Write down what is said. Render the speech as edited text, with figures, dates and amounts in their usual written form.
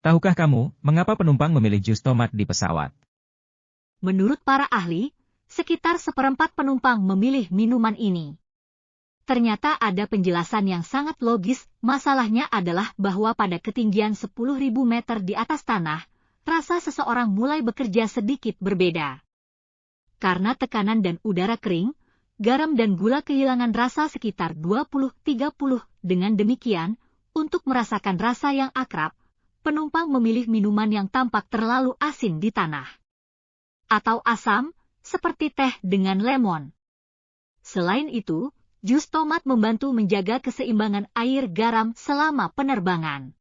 Tahukah kamu, mengapa penumpang memilih jus tomat di pesawat? Menurut para ahli, sekitar seperempat penumpang memilih minuman ini. Ternyata ada penjelasan yang sangat logis, masalahnya adalah bahwa pada ketinggian 10.000 meter di atas tanah, rasa seseorang mulai bekerja sedikit berbeda. Karena tekanan dan udara kering, garam dan gula kehilangan rasa sekitar 20-30. Dengan demikian, untuk merasakan rasa yang akrab, penumpang memilih minuman yang tampak terlalu asin di tanah. Atau asam, seperti teh dengan lemon. Selain itu, jus tomat membantu menjaga keseimbangan air garam selama penerbangan.